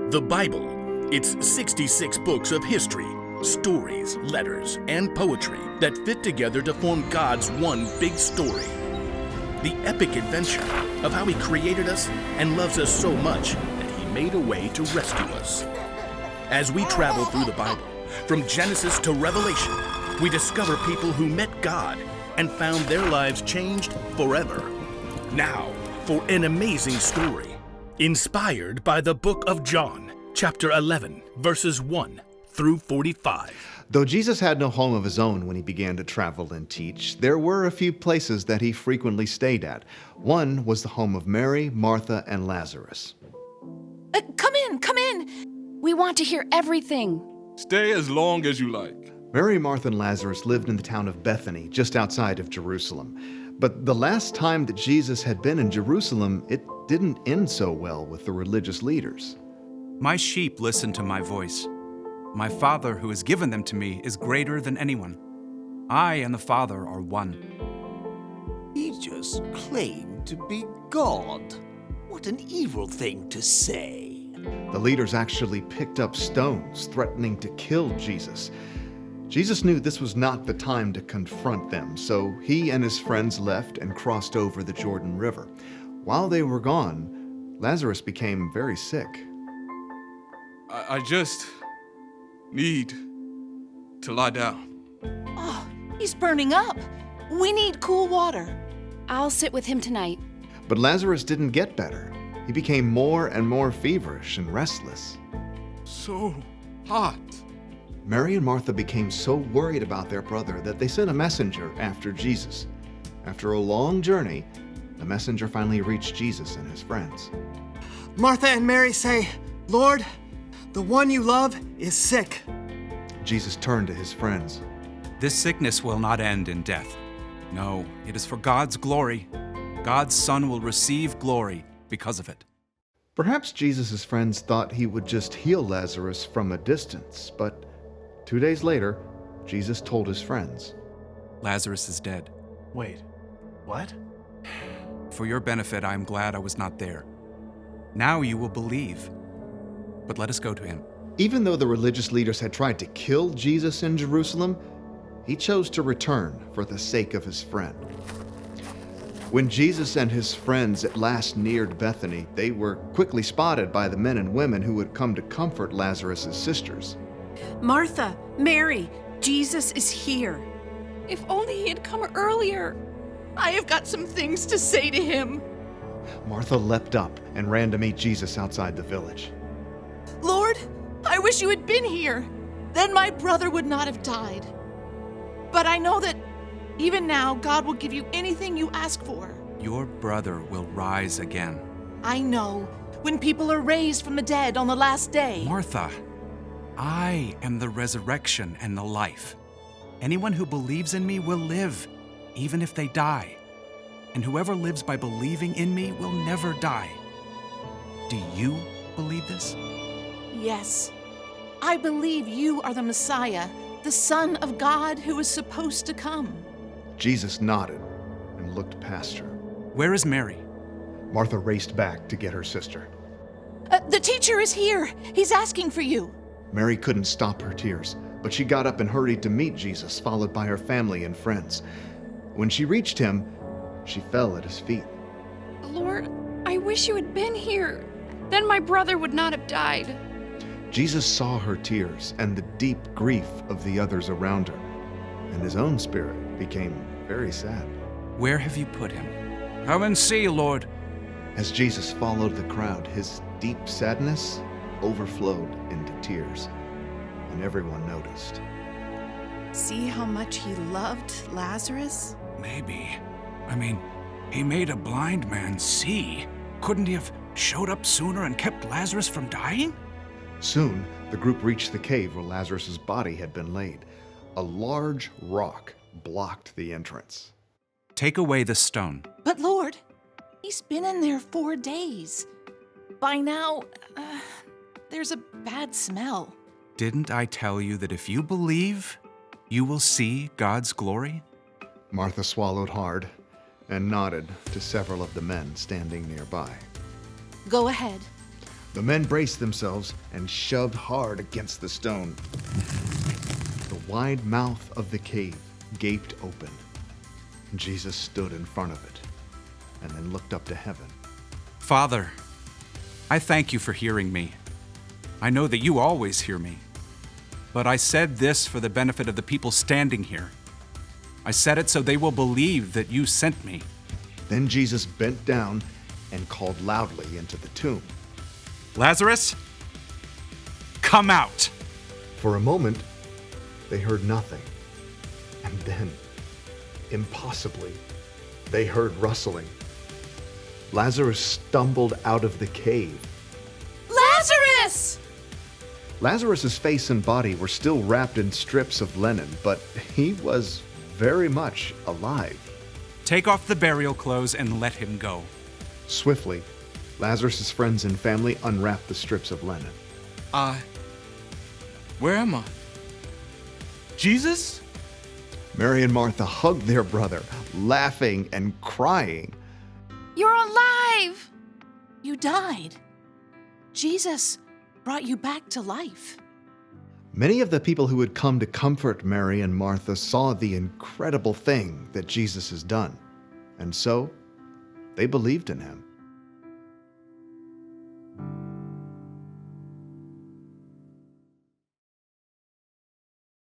The Bible. It's 66 books of history, stories, letters, and poetry that fit together to form God's one big story. The epic adventure of how He created us and loves us so much that He made a way to rescue us. As we travel through the Bible, from Genesis to Revelation, we discover people who met God and found their lives changed forever. Now, for an amazing story, inspired by the book of John, chapter 11, verses 1 through 45. Though Jesus had no home of his own when he began to travel and teach, there were a few places that he frequently stayed at. One was the home of Mary, Martha, and Lazarus. Come in! We want to hear everything. Stay as long as you like. Mary, Martha, and Lazarus lived in the town of Bethany, just outside of Jerusalem. But the last time that Jesus had been in Jerusalem, it didn't end so well with the religious leaders. My sheep listen to my voice. My Father who has given them to me is greater than anyone. I and the Father are one. He just claimed to be God. What an evil thing to say. The leaders actually picked up stones, threatening to kill Jesus. Jesus knew this was not the time to confront them, so he and his friends left and crossed over the Jordan River. While they were gone, Lazarus became very sick. I just need to lie down. Oh, he's burning up. We need cool water. I'll sit with him tonight. But Lazarus didn't get better. He became more and more feverish and restless. So hot. Mary and Martha became so worried about their brother that they sent a messenger after Jesus. After a long journey, the messenger finally reached Jesus and his friends. Martha and Mary say, "Lord, the one you love is sick." Jesus turned to his friends. This sickness will not end in death. No, it is for God's glory. God's Son will receive glory because of it. Perhaps Jesus' friends thought he would just heal Lazarus from a distance, but 2 days later, Jesus told his friends, Lazarus is dead. Wait, what? For your benefit, I am glad I was not there. Now you will believe. But let us go to him. Even though the religious leaders had tried to kill Jesus in Jerusalem, he chose to return for the sake of his friend. When Jesus and his friends at last neared Bethany, they were quickly spotted by the men and women who had come to comfort Lazarus' sisters. Martha, Mary, Jesus is here. If only he had come earlier. I have got some things to say to him. Martha leapt up and ran to meet Jesus outside the village. Lord, I wish you had been here. Then my brother would not have died. But I know that even now, God will give you anything you ask for. Your brother will rise again. I know, when people are raised from the dead on the last day. Martha, I am the resurrection and the life. Anyone who believes in me will live, even if they die. And whoever lives by believing in me will never die. Do you believe this? Yes, I believe you are the Messiah, the Son of God who is supposed to come. Jesus nodded and looked past her. Where is Mary? Martha raced back to get her sister. The teacher is here. He's asking for you. Mary couldn't stop her tears, but she got up and hurried to meet Jesus, followed by her family and friends. When she reached him, she fell at his feet. Lord, I wish you had been here. Then my brother would not have died. Jesus saw her tears and the deep grief of the others around her, and his own spirit became very sad. Where have you put him? Come and see, Lord. As Jesus followed the crowd, his deep sadness overflowed into tears, and everyone noticed. See how much he loved Lazarus? Maybe. He made a blind man see. Couldn't he have showed up sooner and kept Lazarus from dying? Soon, the group reached the cave where Lazarus' body had been laid. A large rock blocked the entrance. Take away the stone. But Lord, he's been in there 4 days. By now, there's a bad smell. Didn't I tell you that if you believe, you will see God's glory? Martha swallowed hard and nodded to several of the men standing nearby. Go ahead. The men braced themselves and shoved hard against the stone. The wide mouth of the cave gaped open. Jesus stood in front of it and then looked up to heaven. Father, I thank you for hearing me. I know that you always hear me. But I said this for the benefit of the people standing here. I said it so they will believe that you sent me. Then Jesus bent down and called loudly into the tomb. Lazarus, come out! For a moment, they heard nothing. And then, impossibly, they heard rustling. Lazarus stumbled out of the cave. Lazarus! Lazarus's face and body were still wrapped in strips of linen, but he was very much alive. Take off the burial clothes and let him go. Swiftly, Lazarus's friends and family unwrapped the strips of linen. Where am I? Jesus? Mary and Martha hugged their brother, laughing and crying. You're alive! You died. Jesus brought you back to life. Many of the people who had come to comfort Mary and Martha saw the incredible thing that Jesus has done, and so they believed in him.